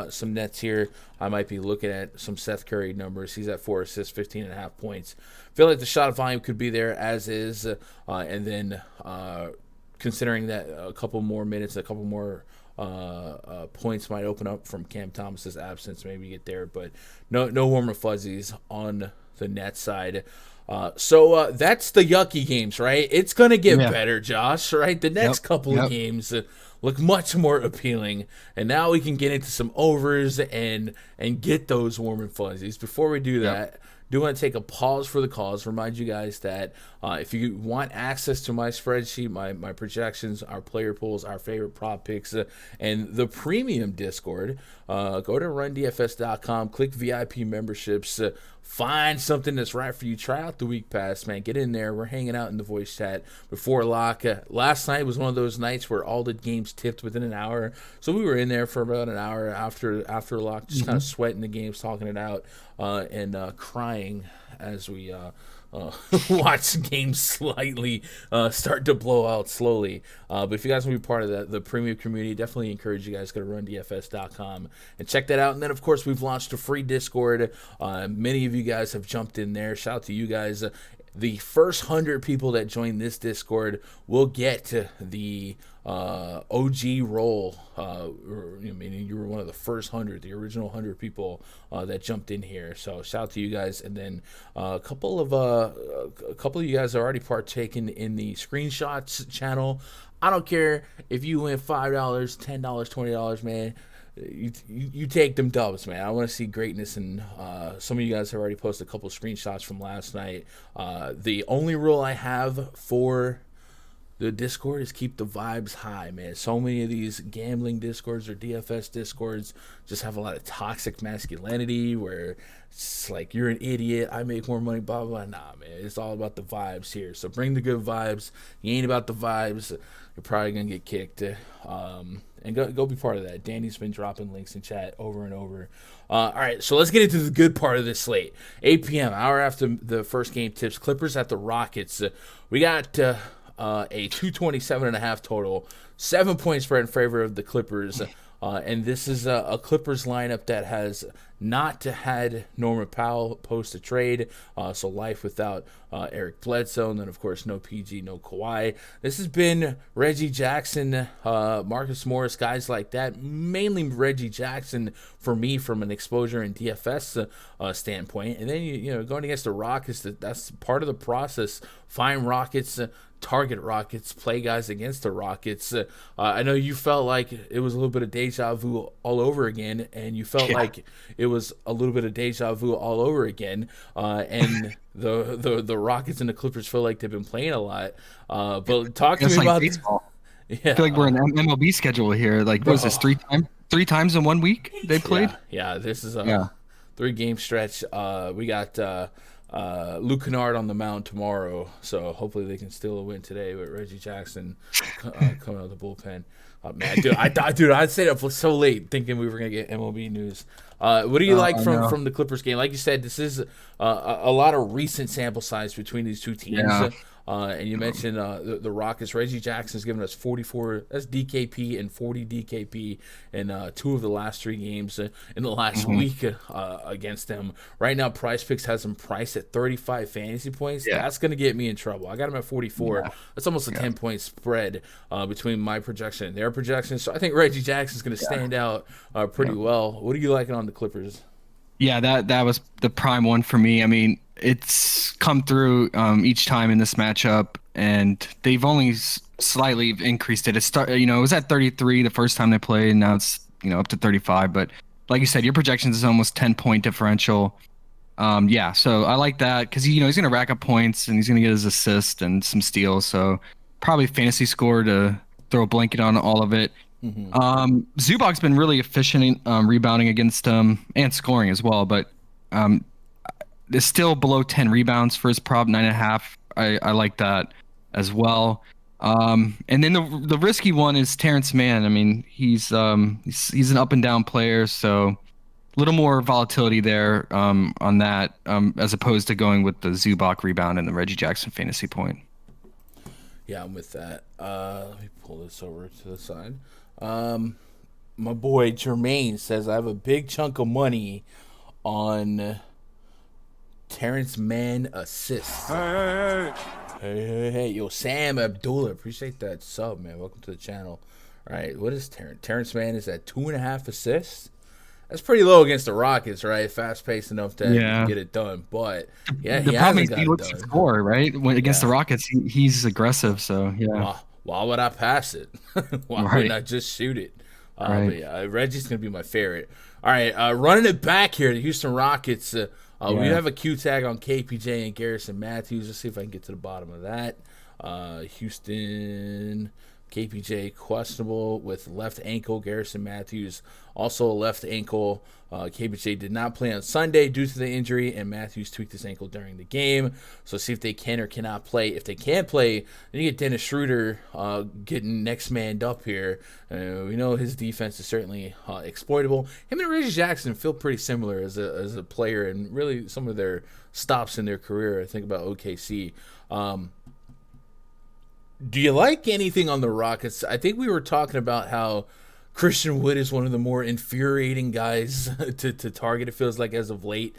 some nets here, I might be looking at some Seth Curry numbers. He's at 4 assists, 15.5 points. Feel like the shot volume could be there as is, and then considering that a couple more minutes, a couple more points might open up from Cam Thomas's absence, maybe get there, but no warmer fuzzies on the net side. So that's the yucky games, right? It's going to get better, Josh, right? The next couple of games look much more appealing. And now we can get into some overs and get those warm and fuzzies. Before we do that, do want to take a pause for the cause. Remind you guys that if you want access to my spreadsheet, my projections, our player pools, our favorite prop picks, and the premium Discord, go to rundfs.com, click VIP memberships, find something that's right for you. Try out the week pass, man. Get in there. We're hanging out in the voice chat before lock. Last night was one of those nights where all the games tipped within an hour, so we were in there for about an hour after lock, just kind of sweating the games, talking it out, and crying as we watch games slightly start to blow out slowly. But if you guys want to be part of the premium community, definitely encourage you guys to go to rundfs.com and check that out. And then, of course, we've launched a free Discord. Many of you guys have jumped in there. Shout out to you guys. The first 100 people that join this Discord will get the OG role. Meaning you were one of the first 100, the original 100 people that jumped in here. So shout out to you guys. And then a couple of you guys are already partaking in the screenshots channel. I don't care if you win $5, $10, $20, man. You take them dubs, man. I want to see greatness, and some of you guys have already posted a couple screenshots from last night. The only rule I have for the Discord is keep the vibes high, man. So many of these gambling Discords or DFS Discords just have a lot of toxic masculinity where it's like, you're an idiot, I make more money, blah, blah, blah. Nah, man. It's all about the vibes here. So bring the good vibes. You ain't about the vibes, you're probably going to get kicked. And go be part of that. Danny's been dropping links in chat over and over. All right, so let's get into the good part of this slate. 8 p.m., hour after the first game tips, Clippers at the Rockets. We got a 227.5 total, 7-point spread in favor of the Clippers. And this is a Clippers lineup that has not had Norman Powell post a trade, so life without Eric Bledsoe, and then, of course, no PG, no Kawhi. This has been Reggie Jackson, Marcus Morris, guys like that, mainly Reggie Jackson for me from an exposure and DFS standpoint. And then, you know, going against the Rockets, that's part of the process. Find Rockets, target Rockets, play guys against the Rockets. I know you felt like it was a little bit of deja vu all over again, and you felt like it was a little bit of deja vu all over again. And the Rockets and the Clippers feel like they've been playing a lot. But talk to me about baseball. Yeah, I feel like we're in an MLB schedule here. Like, what was this, three times in 1 week they played? Yeah, this is a 3-game stretch. We got Luke Kennard on the mound tomorrow, so hopefully they can steal a win today with Reggie Jackson coming out of the bullpen. Man, I'd stayed up so late thinking we were gonna get MLB news. What do you like from the Clippers game? Like you said, this is a lot of recent sample size between these two teams. Yeah. And you mentioned the Rockets. Reggie Jackson's given us 44. That's DKP and 40 DKP in 2 of the last 3 games in the last week against them. Right now, PrizePicks has him priced at 35 fantasy points. Yeah. That's going to get me in trouble. I got him at 44. Yeah. That's almost a 10-point spread between my projection and their projection. So I think Reggie Jackson's going to stand out pretty well. What are you liking on the Clippers? Yeah, that was the prime one for me. I mean, it's come through each time in this matchup, and they've only slightly increased it. It was at 33 the first time they played, and now it's up to 35. But like you said, your projections is almost 10-point differential. So I like that because he's going to rack up points and he's going to get his assist and some steals. So probably fantasy score to throw a blanket on all of it. Zubac's been really efficient rebounding against him and scoring as well, but it's still below 10 rebounds for his prop, 9.5. I like that as well. And then the risky one is Terrence Mann. I mean, he's an up and down player, so a little more volatility there on that as opposed to going with the Zubac rebound and the Reggie Jackson fantasy point. Yeah, I'm with that. Let me pull this over to the side. My boy Jermaine says I have a big chunk of money on Terrence Mann assists. Hey, yo, Sam Abdullah, appreciate that sub, man. Welcome to the channel. All right, what is Terrence Mann? Is at 2.5 assists? That's pretty low against the Rockets, right? Fast paced enough that you can Yeah. get it done. But yeah, The he problem hasn't is got he it looks to done. score, right? Against the Yeah. Rockets, he's aggressive. So yeah. Why would I pass it? Why wouldn't Right. I just shoot it? Right. But yeah, Reggie's gonna be my favorite. All right, running it back here, the Houston Rockets. We Yeah. have a Q tag on KPJ and Garrison Matthews. Let's see if I can get to the bottom of that. Houston, KPJ questionable with left ankle. Garrison Matthews also a left ankle. KPJ did not play on Sunday due to the injury, and Matthews tweaked his ankle during the game. So see if they can or cannot play. If they can play, then you get Dennis Schroeder getting next manned up here. We know his defense is certainly exploitable. Him and Reggie Jackson feel pretty similar as a player, and really some of their stops in their career. I think about OKC. Do you like anything on the Rockets? I think we were talking about how Christian Wood is one of the more infuriating guys to target, it feels like, as of late.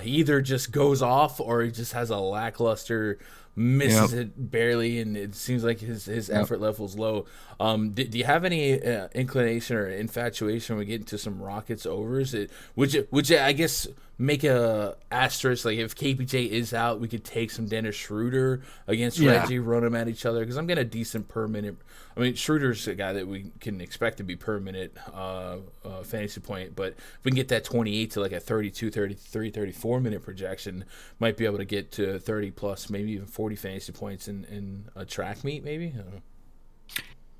He either just goes off or he just has a lackluster, misses it barely, and it seems like his effort level's low. Do you have any inclination or infatuation when we get into some Rockets overs? Would you I guess make a asterisk, like if KPJ is out, we could take some Dennis Schroeder against Reggie, run them at each other, because I'm getting a decent per minute. I mean, Schroeder's a guy that we can expect to be per minute fantasy point, but if we can get that 28 to like a 32, 33, 34 minute projection, might be able to get to 30 plus, maybe even 40 fantasy points in a track meet, maybe. I don't know.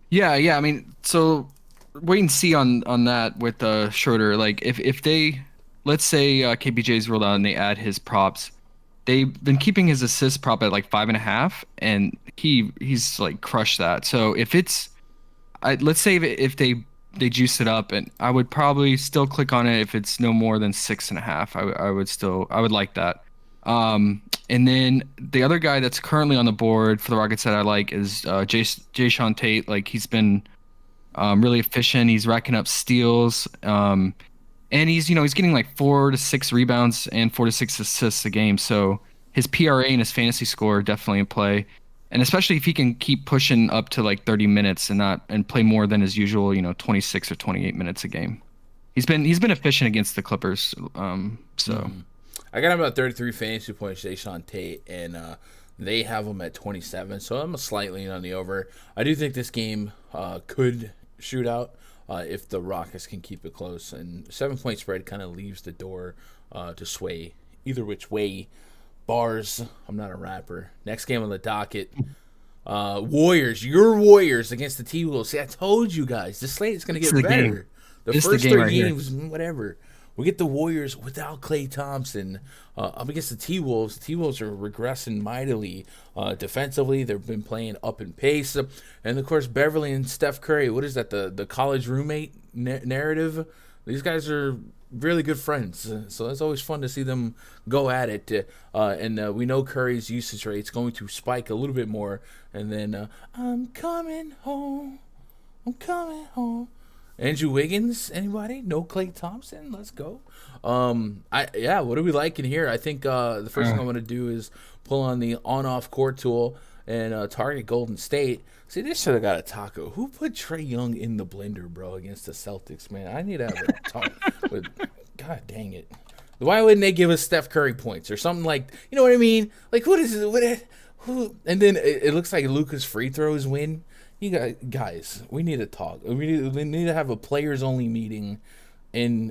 Yeah. I mean, so wait and see on that with Schroeder. Like if they, let's say KPJ's rolled out and they add his props, they've been keeping his assist prop at like 5.5, and he's like crushed that. So if it's, let's say if they juice it up, and I would probably still click on it if it's no more than 6.5. I would like that. And then the other guy that's currently on the board for the Rockets that I like is Jayshawn Tate. Like he's been really efficient. He's racking up steals. And he's getting like 4 to 6 rebounds and 4 to 6 assists a game. So his PRA and his fantasy score are definitely in play. And especially if he can keep pushing up to like 30 minutes and play more than his usual, 26 or 28 minutes a game. He's been efficient against the Clippers. I got him about 33 fantasy points, Jayshawn Tate, and they have him at 27. So I'm slightly on the over. I do think this game could shoot out. If the Rockets can keep it close. And 7-point spread kind of leaves the door to sway either which way. Bars, I'm not a rapper. Next game on the docket, Warriors. Your Warriors against the T-Wolves. See, I told you guys, this slate is going to get better. The first 3 games, whatever. We get the Warriors without Klay Thompson up against the T-Wolves. The T-Wolves are regressing mightily defensively. They've been playing up in pace. And, of course, Beverly and Steph Curry, what is that, the college roommate narrative? These guys are really good friends. So it's always fun to see them go at it. And we know Curry's usage rate is going to spike a little bit more. And then, I'm coming home. Andrew Wiggins, anybody? No Klay Thompson? Let's go. What do we like in here? I think the first thing I want to do is pull on the on-off court tool and target Golden State. See, this should have got a taco. Who put Trae Young in the blender, bro, against the Celtics, man? I need to have a talk with. God dang it! Why wouldn't they give us Steph Curry points or something like? You know what I mean? Like, what is it? Who? And then it looks like Luka's free throws win. You guys, we need to talk. We need to have a players only meeting in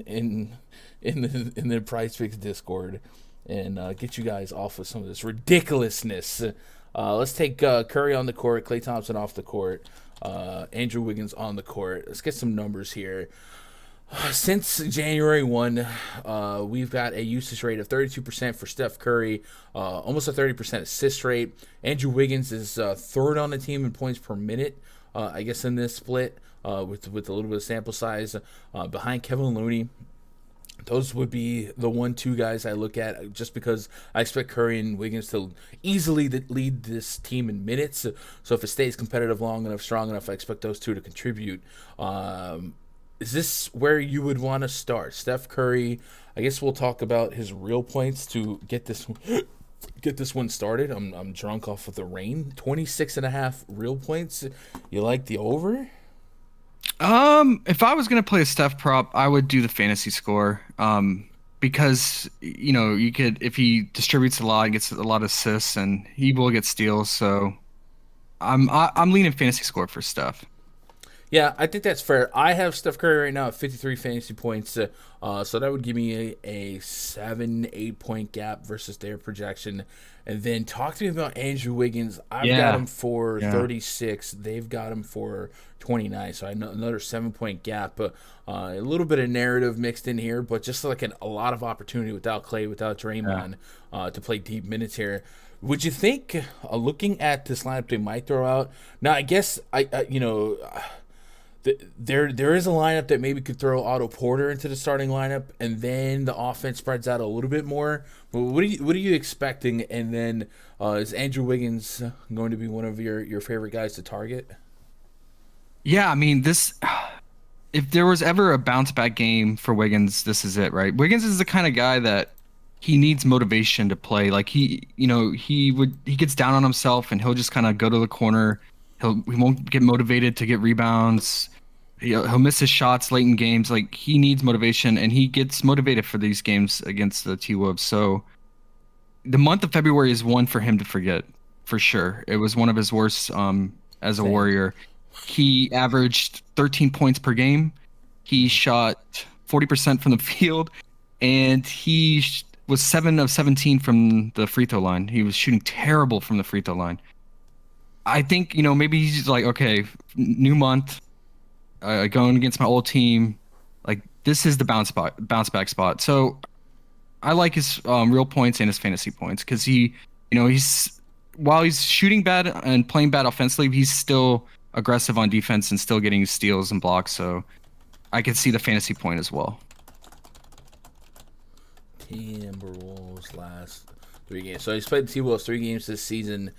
the PrizePicks Discord and get you guys off of some of this ridiculousness. Let's take Curry on the court, Klay Thompson off the court, Andrew Wiggins on the court. Let's get some numbers here. Since January 1, we've got a usage rate of 32% for Steph Curry, almost a 30% assist rate. Andrew Wiggins is third on the team in points per minute, I guess, in this split with a little bit of sample size, behind Kevin Looney. Those would be the 1-2 guys I look at just because I expect Curry and Wiggins to easily lead this team in minutes. So if it stays competitive long enough, strong enough, I expect those two to contribute. Is this where you would want to start? Steph Curry, I guess we'll talk about his real points to get this one started. I'm drunk off of the rain. 26.5 real points. You like the over? If I was gonna play a Steph prop, I would do the fantasy score. Because you could, if he distributes a lot, gets a lot of assists, and he will get steals. So I'm leaning fantasy score for Steph. Yeah, I think that's fair. I have Steph Curry right now at 53 fantasy points, so that would give me a 7-8 point gap versus their projection. And then talk to me about Andrew Wiggins. I've got him for 36. They've got him for 29, so I know another 7 point gap. A little bit of narrative mixed in here, but just like a lot of opportunity without Clay, without Draymond, to play deep minutes here. Would you think, looking at this lineup, they might throw out? Now, I guess there is a lineup that maybe could throw Otto Porter into the starting lineup, and then the offense spreads out a little bit more. But what are you expecting? And then is Andrew Wiggins going to be one of your favorite guys to target? Yeah, I mean this. If there was ever a bounce back game for Wiggins, this is it, right? Wiggins is the kind of guy that he needs motivation to play. Like he gets down on himself and he'll just kind of go to the corner. He won't get motivated to get rebounds. He'll miss his shots late in games. Like he needs motivation, and he gets motivated for these games against the T-Wolves. So the month of February is one for him to forget, for sure. It was one of his worst as a Warrior. He averaged 13 points per game. He shot 40% from the field, and he was 7 of 17 from the free throw line. He was shooting terrible from the free throw line. I think, maybe he's like, okay, new month, going against my old team. Like, this is the bounce back spot. So I like his real points and his fantasy points because while he's shooting bad and playing bad offensively, he's still aggressive on defense and still getting steals and blocks. So I could see the fantasy point as well. Timberwolves last 3 games. So he's played the T-Wolves 3 games this season.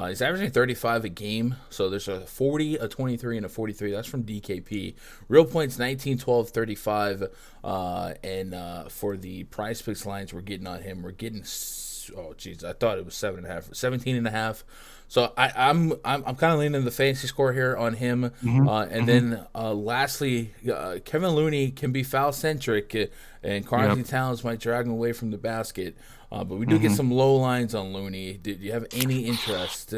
He's averaging 35 a game, so there's a 40, a 23, and a 43. That's from DKP. Real points, 19, 12, 35. And for the PrizePicks lines we're getting on him, we're getting, I thought it was 7.5, 17.5. So I'm kind of leaning the fantasy score here on him. Then lastly, Kevin Looney can be foul-centric, and Karl Towns might drag him away from the basket. But we do get some low lines on Looney. Do you have any interest?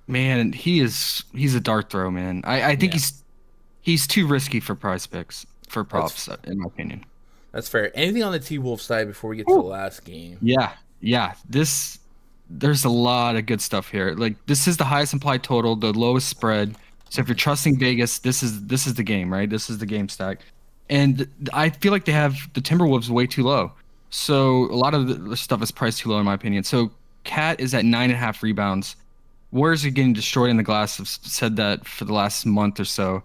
Man, he's a dart throw, man. I think he's too risky for PrizePicks, for props, in my opinion. That's fair. Anything on the T-Wolves side before we get to the last game? Yeah. There's a lot of good stuff here. Like, this is the highest implied total, the lowest spread. So if you're trusting Vegas, this is the game, right? This is the game stack. And I feel like they have the Timberwolves way too low. So a lot of the stuff is priced too low, in my opinion. So Cat is at 9.5 rebounds. Warriors are getting destroyed in the glass. I've said that for the last month or so.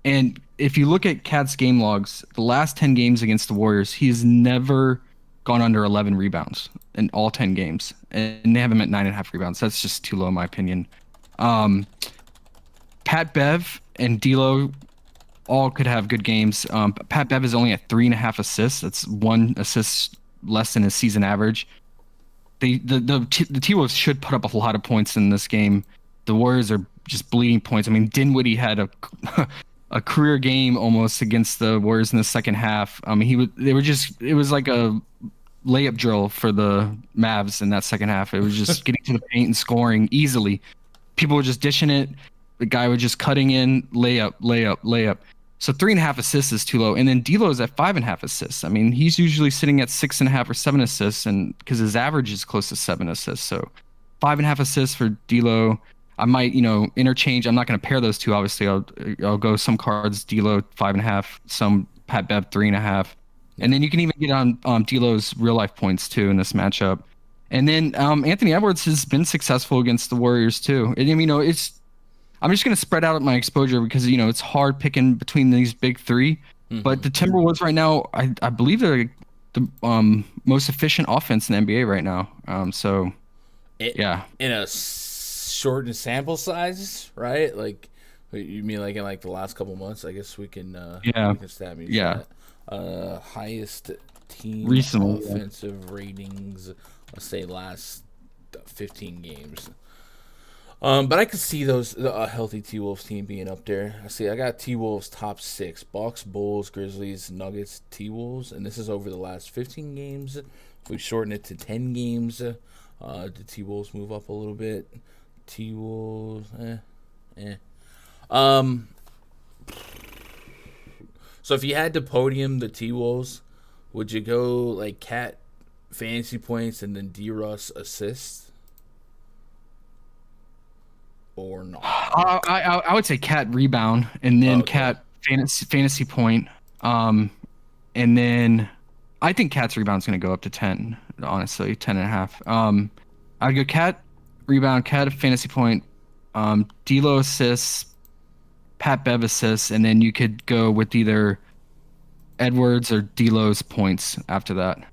And if you look at Cat's game logs, the last 10 games against the Warriors, he's never gone under 11 rebounds in all 10 games. And they have him at 9.5 rebounds. That's just too low, in my opinion. Pat Bev and D'Lo all could have good games. Pat Bev is only at 3.5 assists. That's 1 assist less than his season average. The T-Wolves should put up a lot of points in this game. The Warriors are just bleeding points. I mean, Dinwiddie had a career game almost against the Warriors in the second half. It was like a layup drill for the Mavs in that second half. It was just getting to the paint and scoring easily. People were just dishing it. The guy was just cutting in, layup. So 3.5 assists is too low. And then D'Lo's at 5.5 assists. I mean, he's usually sitting at 6.5 or 7 assists, and because his average is close to 7 assists. So 5.5 assists for D'Lo. I might, interchange. I'm not going to pair those two. Obviously, I'll go some cards D'Lo 5.5, some Pat Bev 3.5, and then you can even get on D'Lo's real life points too in this matchup. And then Anthony Edwards has been successful against the Warriors too. And I'm just going to spread out my exposure because, it's hard picking between these big three. But the Timberwolves right now, I believe they're the most efficient offense in the NBA right now. In a shortened sample size, right? Like, you mean like in the last couple months? I guess we can stab me. Highest team recently offensive ratings, let's say last 15 games. But I could see a healthy T-Wolves team being up there. I got T-Wolves top 6: Bucks, Bulls, Grizzlies, Nuggets, T-Wolves, and this is over the last 15 games. If we shorten it to 10 games, the T-Wolves move up a little bit. T-Wolves, So if you had to podium the T-Wolves, would you go like Cat fantasy points and then D-Russ assists? Or not? I would say Cat rebound and then Cat fantasy point. And then I think Cat's rebound's going to go up to 10, honestly, 10.5. I'd go Cat rebound, Cat fantasy point, D'Lo assists, Pat Bev assists, and then you could go with either Edwards or D'Lo's points after that.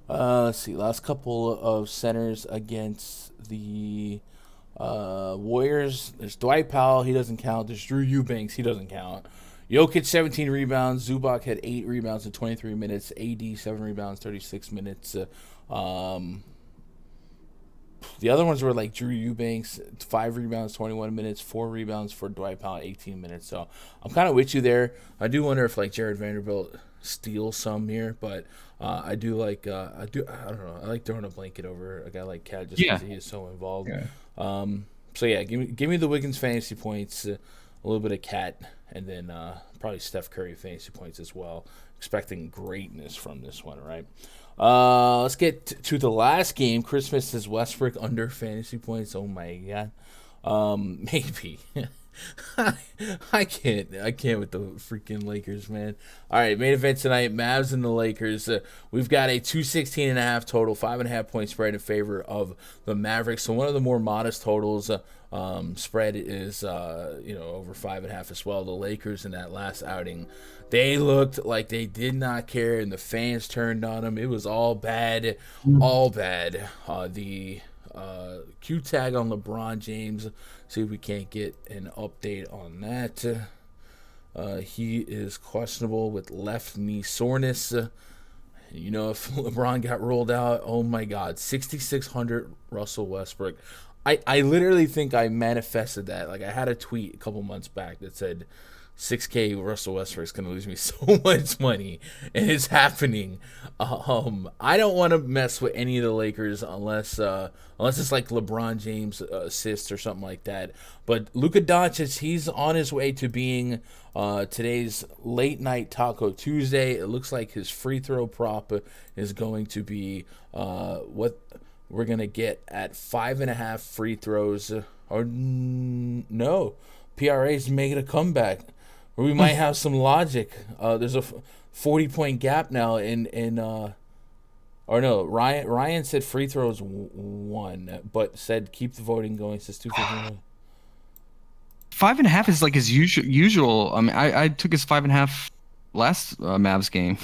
Let's see. Last couple of centers against the Warriors. There's Dwight Powell. He doesn't count. There's Drew Eubanks. He doesn't count. Jokic, 17 rebounds. Zubac had 8 rebounds in 23 minutes. AD, 7 rebounds, 36 minutes. The other ones were like Drew Eubanks, 5 rebounds, 21 minutes, 4 rebounds for Dwight Powell, 18 minutes. So I'm kind of with you there. I do wonder if like Jared Vanderbilt steals some here, but I do like I don't know. I like throwing a blanket over a guy like Cat just because he is so involved. Yeah. So yeah, give me the Wiggins fantasy points, a little bit of Cat, and then probably Steph Curry fantasy points as well. Expecting greatness from this one, right? Let's get to the last game. Christmas says Westbrook under fantasy points. Oh my god. Maybe. I can't with the freaking Lakers, man. All right, main event tonight, Mavs and the Lakers. We've got a 216.5 total, 5.5 point spread in favor of the Mavericks. So one of the more modest totals. Spread is over 5.5 as well. The Lakers in that last outing, they looked like they did not care, and the fans turned on them. It was all bad, all bad. The Q tag on LeBron James. See if we can't get an update on that. He is questionable with left knee soreness. If LeBron got rolled out, oh my God, 6,600 Russell Westbrook. I literally think I manifested that. Like, I had a tweet a couple months back that said 6K Russell Westbrook's going to lose me so much money, and it's happening. I don't want to mess with any of the Lakers unless it's like LeBron James assists or something like that. But Luka Doncic, he's on his way to being today's late night Taco Tuesday. It looks like his free throw prop is going to be what we're going to get at 5.5 free throws. Or no, PRA's making a comeback. Or we might have some logic. There's a 40-point gap now Ryan said free throws 1, but said keep the voting going. Says 251. 5.5 is like his usual. I mean, I took his 5.5 last Mavs game.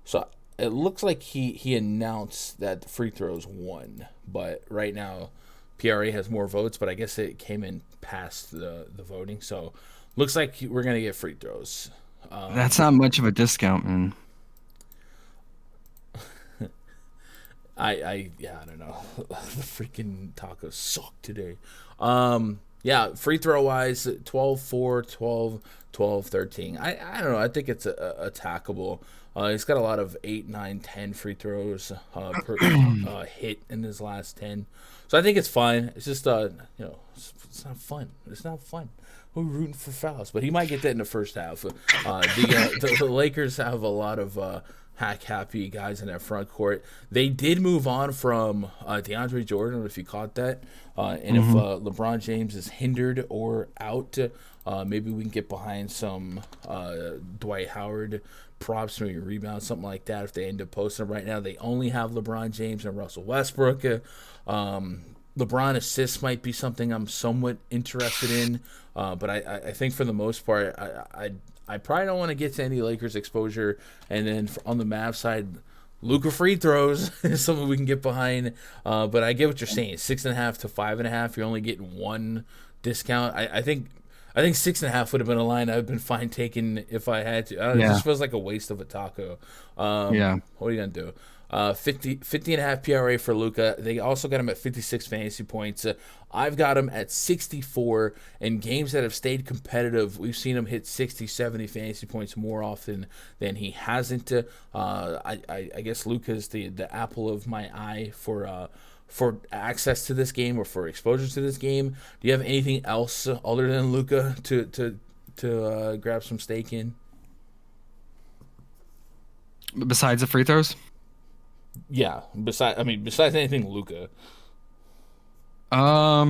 So it looks like he announced that the free throws 1, but right now PRA has more votes, but I guess it came in past the voting. So looks like we're going to get free throws. That's not much of a discount, man. I don't know. The freaking tacos suck today. Free throw wise, 12-4, 12, 12, 13. I don't know. I think it's attackable. He's got a lot of 8, 9, 10 free throws per hit in his last 10. So I think it's fine. It's just it's not fun. It's not fun. We're rooting for fouls, but he might get that in the first half. The Lakers have a lot of hack-happy guys in that front court. They did move on from DeAndre Jordan, if you caught that. If LeBron James is hindered or out, maybe we can get behind some Dwight Howard props, maybe rebounds, something like that if they end up posting them. Right now, they only have LeBron James and Russell Westbrook. LeBron assists might be something I'm somewhat interested in, but I think for the most part, I probably don't want to get to any Lakers exposure. And then on the Mavs side, Luka free throws is something we can get behind. But I get what you're saying. 6.5 to 5.5, you're only getting 1 discount. I think 6.5 would have been a line I've been fine taking if I had to. It just feels like a waste of a taco. What are you gonna do? 50.5 PRA for Luka. They also got him at 56 fantasy points. I've got him at 64. In games that have stayed competitive, we've seen him hit 60, 70 fantasy points more often than he hasn't. I guess Luka's the apple of my eye for access to this game or for exposure to this game. Do you have anything else other than Luka to grab some stake in? Besides the free throws? Yeah, besides anything Luka. I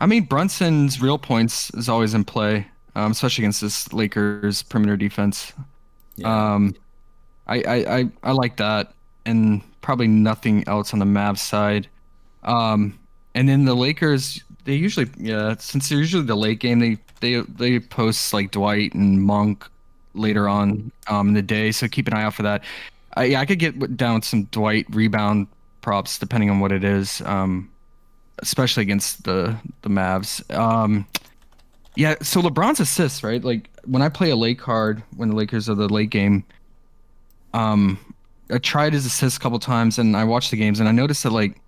mean, Brunson's real points is always in play, especially against this Lakers perimeter defense. Yeah. I like that, and probably nothing else on the Mavs side. And then the Lakers, they usually, since they're usually the late game, they post like Dwight and Monk later on in the day, so keep an eye out for that. I could get down with some Dwight rebound props depending on what it is, especially against the Mavs. Yeah, so LeBron's assists, right? Like when I play a late card when the Lakers are the late game, I tried his assists a couple times and I watched the games and I noticed that like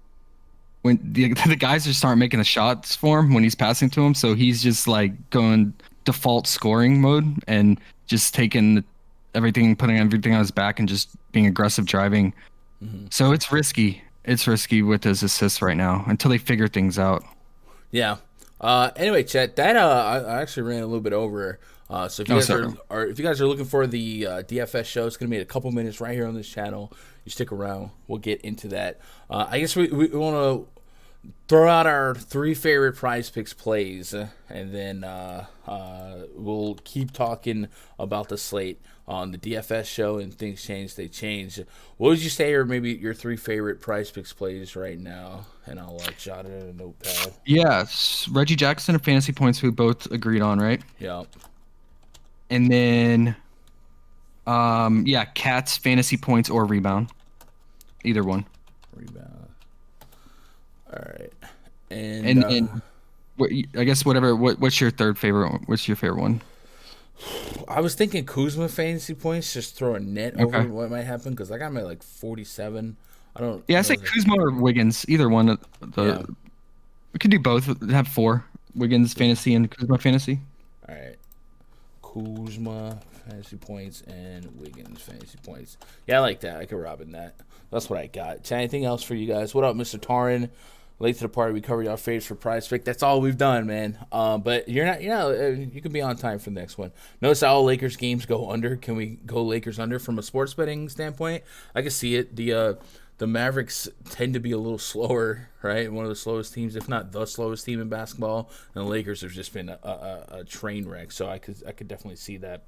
when the guys just start making the shots for him when he's passing to him, so he's just like going default scoring mode and just taking everything, putting everything on his back and just being aggressive driving. Mm-hmm. So it's risky. It's risky with his assists right now until they figure things out. Yeah. Anyway, Chet, that I actually ran a little bit over. So if you guys are looking for the DFS show, it's gonna be a couple minutes right here on this channel. You stick around. We'll get into that. I guess we want to throw out our 3 favorite Prize Picks plays, and then we'll keep talking about the slate on the DFS show. And things change, they change. What would you say are maybe your 3 favorite Prize Picks plays right now? And I'll jot it in a notepad. Yeah, Reggie Jackson and fantasy points we both agreed on, right? Yeah. And then, Cats fantasy points or rebound, either one. Rebound. All right. And then, I guess whatever. What's your third favorite one? What's your favorite one? I was thinking Kuzma fantasy points. Just throw a net over what might happen because I got him at like 47. I don't. Yeah, I say Kuzma or Wiggins. Either one. We could do both. Have 4 Wiggins fantasy and Kuzma fantasy. All right. Kuzma fantasy points and Wiggins fantasy points. Yeah, I like that. I could rob in that. That's what I got. Anything else for you guys? What up, Mr. Tarin? Late to the party. We covered our faves for Prize Pick. That's all we've done, man. But you're not. You can be on time for the next one. Notice how all Lakers games go under. Can we go Lakers under from a sports betting standpoint? I can see it. The Mavericks tend to be a little slower, right? One of the slowest teams, if not the slowest team in basketball. And the Lakers have just been a train wreck. So I could definitely see that.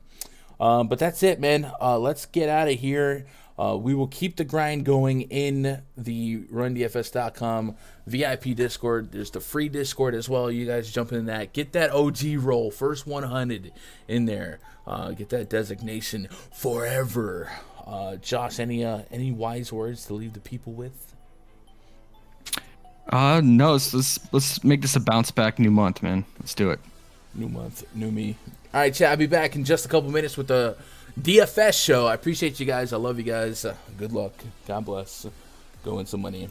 But that's it, man. Let's get out of here. We will keep the grind going in the RunDFS.com VIP Discord. There's the free Discord as well. You guys jump in that. Get that OG roll. First 100 in there. Get that designation forever. Josh, any wise words to leave the people with? No. Let's make this a bounce back new month, man. Let's do it. New month, new me. All right, chat. I'll be back in just a couple minutes with the DFS show. I appreciate you guys. I love you guys. Good luck. God bless. Go win some money.